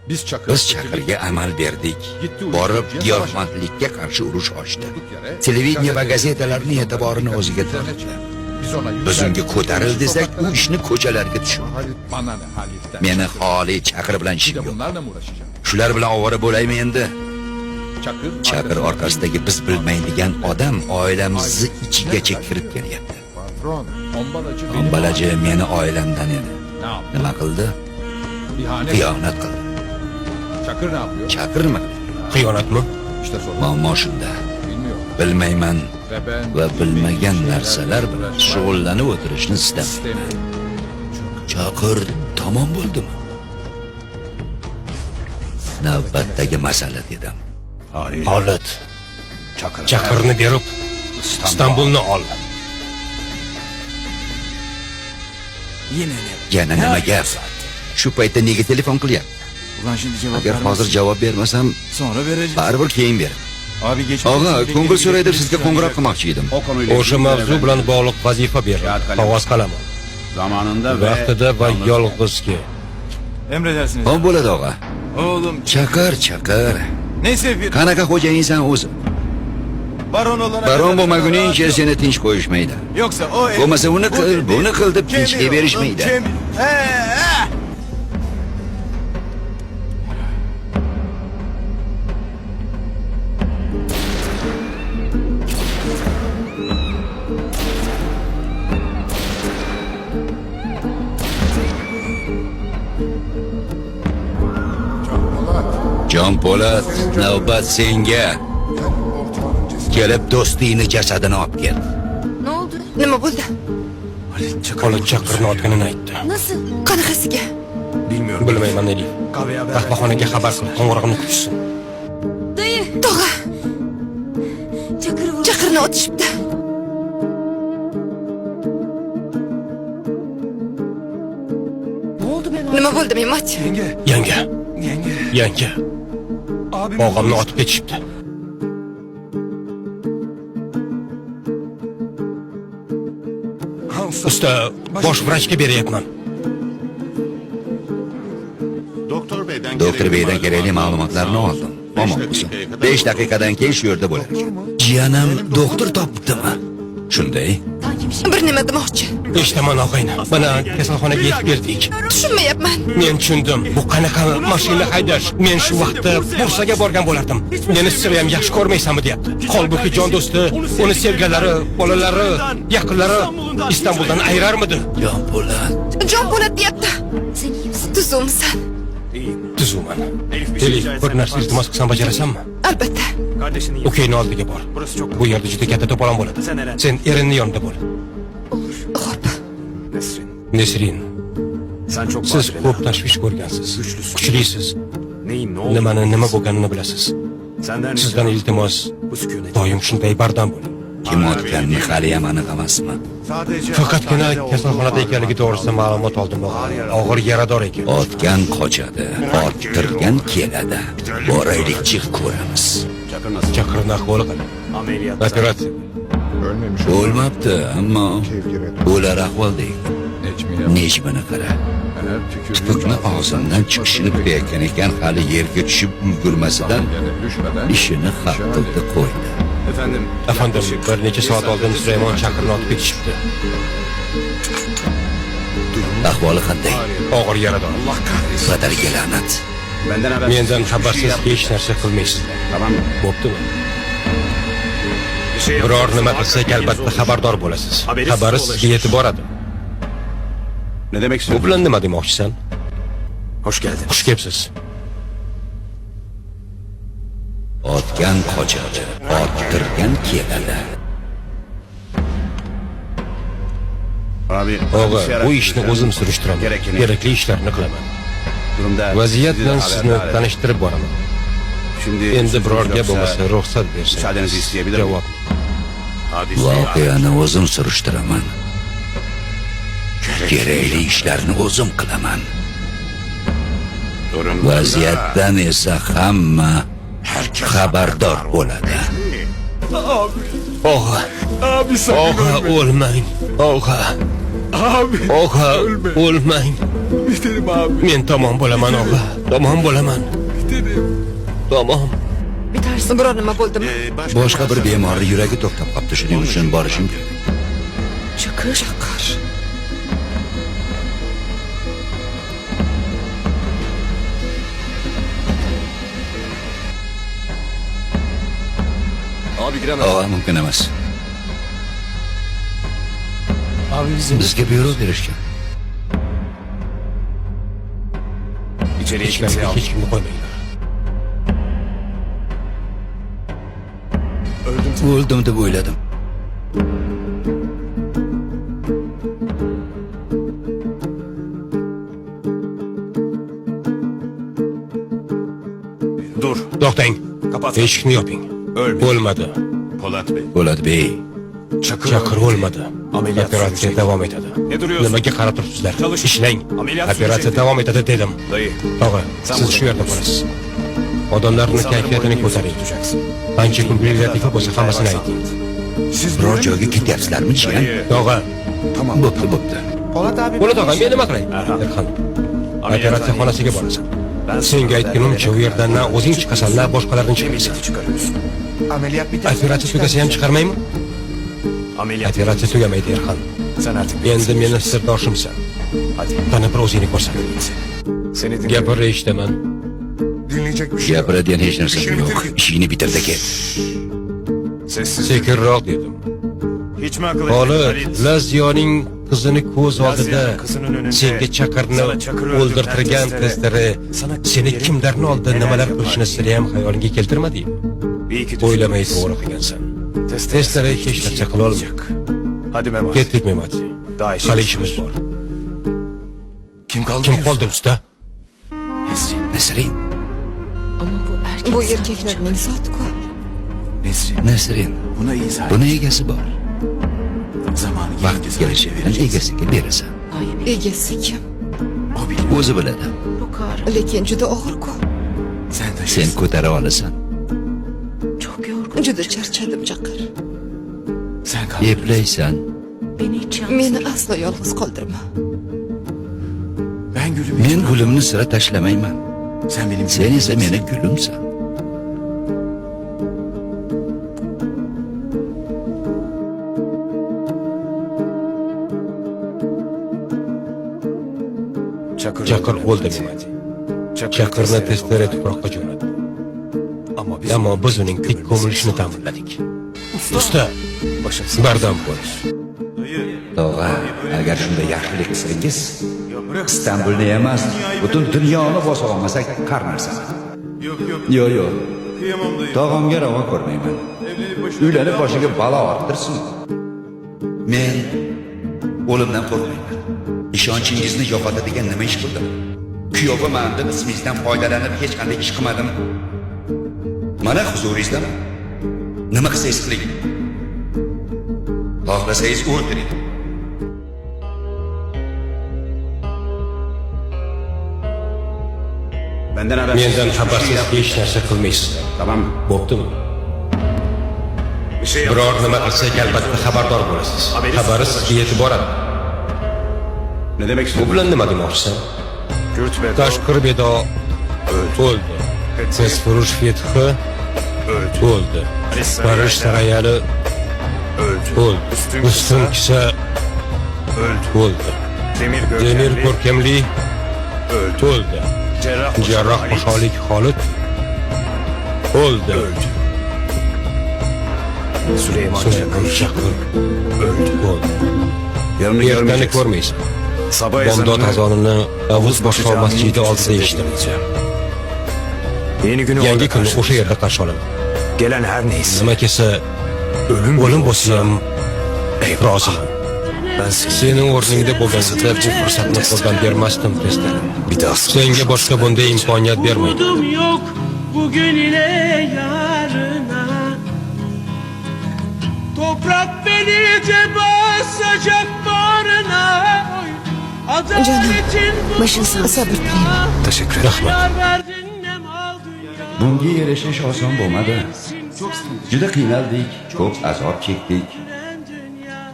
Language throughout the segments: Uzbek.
Biz Chaqirga amal berdik. Borib giyohvandlikka qarshi urush ochdi. Televideniya va gazetalarning e'tiborini o'ziga tortdi. Biz unga ko'taril desak, u ishni ko'chalarga tushirdi. Meni xoli Chaqir bilan ishim yo'q. Shular bilan ovora bo'laymi endi? Chaqir orqasidagi biz bilmaydigan odam oilamizni ichigacha kirib kelyapti. Ombalaji meni oilamdan edi. Nima qildi? Xiyonat qildi. Chaqir nima qildi? Xiyonatmi? Muammo shunda. Bilmayman va bilmagan narsalar bilan shug'ullanib o'tirishni istamayman. Chaqir tamom bo'ldimi? Navbatdagi masala dedim. Holat. Chaqirni berib, Istanbulni ol. Yana nima gap? Shu paytda nega telefon qilyapti? Agar hozir javob bermasam, sonra vereceğim. baribir keyin ber. Abi geç. Og'a, ko'ngil so'raydi, sizga qo'ng'iroq qilmoqchi edim. O'sha mavzu bilan bog'liq vazifa ber. Qog'oz qalam. Zamanında ve Vaqtida va yolg'izki. emredersiniz. Hop bo'ladi og'a. Oğlum Chaqir. ne sefir? Qanaqa xo'jayinsan o'zi? Baron olana Baron kadar bo'lmaguningcha sana seni tinch qo'yishmaydi. Yoksa o ev. Bo'lmasa uni bu qil, dedi, buni qil deb bu tinchga kemiyor, berishmaydi. bu kemiyor. He. Jon Po'lat, navbat senga. Kelib do'stingni jasadini olib kel. Ne oldu? Nima bo'ldi? Holat Chaqirni otganini aytdi. Nasıl? Qanaqasiga? Bilmiyorum. Bilmayman ne deyim. Qahvaxonaga xabar qil, qo'ng'irog'ini kutishsin. Dayı. Tog'a. Chaqirni otishibdi. Nima bo'ldi, Memat? Yanga. Og'amni otib ketishibdi. Usta, bosh vrachga beryapman. Doktor beydan kerakli ma'lumotlarni oldim. Omon bo'lsin. 5 daqiqadan keyin shu yerda bo'lar ekan. Jiyanim doktor topdimi? Shunday. Bir nima demoqchi? Eshitaman og'ayni. Mana kasalxonaga yetib keldik. Tushunmayapman. Men tushundim. Bu qanaqa mashina haydash? Men shu vaqtda Bursaga borgan bo'lardim. Meni sira ham yaxshi ko'rmaysanmi deyapti. Holbuki jon do'sti, uni sevganlari, bolalari, yaqinlari Istanbuldan ayirarmidi? Jon Po'lat. Deyapti. Tuzumsan. Tuzuman. Elif, bir narsa iltimos qilsam bajarasanmi? Albatta. Ukeyni oldiga bor. Bu yerda juda katta to'polon bo'ladi. Sen erinning yonida bo'l. Xo'p. Nesrin, siz ko'p tashvish ko'rgansiz. Kuchlisiz. Nimani nima bo'lganini bilasiz. Sizdan iltimos, doim shunday bardam bo'ling. Kim otganini hali ham aniq emasmi? Faqatgina kasalxonada ekanligi to'g'risida ma'lumot oldim. Og'ir yarador ekan. Otgan qochadi, ottirgan keladi. Boraylik chiq ko'ramiz. Chaqirni ahvoli qanday? Operatsiya. O'lmabdi, ammo o'lar ahvoldek. Nejmini qara. Tupukni og'zimdan chiqishini kutayotgan ekan, hali yerga tushib ulgurmasidan ishini hal qildi qo'ydi. Efendim, bir necha soat oldin Sulaymon Chaqirni otib ketishibdi. Ahvoli qanday? Og'ir yarador. Badalga la'nat. Mendan xabarsiz hech narsa qilmaysiz. Bo'ptimi? Biror nima qilsak albatta xabardor bo'lasiz. Xabari sizga yetib boradi. Ne demek Bu istiyorsun? bilan nima demoqchisan? Hoş geldin. Xush kelibsiz. Otgan qochadi, ottirgan keladi. Abi, Og'a, bu ishni o'zim surishtiraman. Kerakli ishlarni qilaman. durumda Vaziyat bilan sizni tanishtirib boraman. Şimdi Endi biror gap bo'lmasa ruxsat bersangiz. müsaadenizi isteyebilir miyim? Javob. Voqeani o'zim surishtiraman. Kerakli ishlarni o'zim qilaman. Vaziyatdan esa hamma xabardor bo'ladi. Og'a. Og'a, o'lmang. Og'a. Og'a, o'lmang. Men tamom bo'laman, og'a. Tamom bo'laman. Tamom. Biror nima bo'ldimi? Boshqa bir bemorni yuragi to'xtab qolibdi, shuning uchun borishim kerak. Shukr. Og'a, mumkin emas. Bizga buyruq berishgan. İçeriye Ichkariga kimseyi al. hech kimni qo'ymanglar. O'ldim deb o'yladim. Dur. To'xtang. Kapat. Eshikni yoping. Ölmedi. O'lmadi. Polat Bey. Po'lat Bey, Chaqir o'lmadi. Ameliyat Operatsiya sürecek. davom etadi. Ne duruyorsun? Nimaga qarab turibsizlar? Çalışın. Ishlang. Ameliyat Operatsiya sürecek. davom etadi dedim. Dayı. Og'a, Sen siz burada shu yerda bekliyorsun. bo'lasiz. Odamlarning kayfiyatini ko'taring. tutacaksın. Qancha kun belgilatifo bo'lsa hammasini ayting. biror joyga ketyapsizlarmi, jiyan? Og'a, Bo'pti. Po'lat og'a, men nima qilay? Erxon, operatsiya xonasiga borasan. Senga aytganimcha, u yerdan na o'zing chiqasan, na boshqalarni chiqarsan. Çıkarıyorsun. Operatsiya tugasa ham chiqarmaymi? Ameliyat. Operatsiya tugamaydi, Erxon. Sen artık Endi meni sirdoshimsan. Hadi. Qani bir o'zingni ko'rsat. Seni dinle. Gapir eshitaman. Dinleyecek bir şey yok. Gapiradigan hech narsam yo'q. Ishingni bitirdi ket. Sessiz. Sekinroq dedim. Hiç mi akıl Xolit, Halit? Laziyoning qizini ko'z oldida Laziyoning qizining önünde senga chaqirni sana Chaqirni o'ldirtirgan o'ldirgan testari sana seni kim kimlarni oldida neler nimalar yapar? qilishini sira ham xayolingga keltirmadingmi? İyi ki O'ylamay düşündünüz. to'g'ri qilgansan. Testere Testari hech hiçbir narsa şey qila olmaydi. yapmayacak. Hadi Mehmet. Ketdik Memati. Daha işimiz Hali ishimiz bor. Kim kaldı? Kim qoldi usta? Nesrin, Bu erkaklarning zoti-ku. Nesrin. Buna izah Buni egasi bor. Zamanı Vaqt kelishi bilan egasiga berasan. Egasi kim? O'zi biladi. Lekin juda og'ir-ku. Sen ko'tara olasan. Juda charchadim, Chaqir. Sen kal. Eplaysan. Meni aslo yolg'iz qoldirma. Ben gülüm. Men gulimni sira tashlamayman. Sen benim Sen esa meni gulimsan. Chaqir o'ldi Memati. Chaqirni testari tuproqqa jo'natdi. Ammo biz uning tik ko'milishini ta'minladik. Usta, bardam bo'l. Tog'a, agar shunday yaxshilik qilsangiz, Istanbulni emas, butun dunyoni bosa olmasak qarnarsan. Yo'q. Tog'amga ravo ko'rmayman. Uylanib boshiga balo orttirsin. Men o'limdan qo'rqmayman. Ishonchingizni yo'qotadigan nima ish qildim? Kuyoviman deb ismingizdan foydalanib hech qanday ish qilmadim. Mana huzuringizdaman. Nima qilsangiz qiling. Xohlasangiz o'ldiring. Mendan xabarsiz hech narsa qilmaysizlar. Tamam. Bo'ptimi? Bir şey yap. Biror nima qilsak albatta xabardor bo'lasiz. Xabari sizga yetib boradi. Ne demek Bu istiyorsun? bilan nima demoqchisan? Kürt Bedo Tashqir Bedo o'ldi. Fesfurush Fethi öldü. o'ldi. Barish Sarayali Öldü. o'ldi. Ustun Kisa Öldü. o'ldi. Demir Demir Görkemli Ko'rkamli öldü. o'ldi. Cerrah Jarroh Halit Qo'sholik Xolit o'ldi. öldü. Süleyman Süleyman Çakır Chaqir öldü. o'ldi. Yarını Ertani görmeyeceksin. ko'rmaysan. Sabah Bomdod ezanını azonini Avuz boshqa caminin masjidi oldida köşesinde eshitdim. dinleyeceğim. Yeni günü Yangi orada kunni o'sha karşılayacağım. yerda qarshi olaman. Gelen her neyse. Nima kelsa, o'lim bo'lsa ham roziman. Ben seni Sening o'rningda bo'lganida bu fursatni qo'ldan bermasdim, Tester. bir daha Senga boshqa bunday imkoniyat bermaydi. Umudum yok bugün ile yarına. Toprak beni de basacak bağrına. Adaletin başın sağ sabır tilayman. teşekkür ederim. Rahmat. yar verdin ne mal dünya. Bunga erishish oson bo'lmadi. Juda qiynaldik, ko'p azob chekdik. dünya.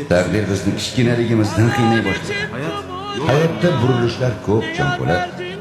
Taqdir bizni kichkinaligimizdan qiynay boshladi. Hayotda burilishlar ko'p, Jonpo'lat.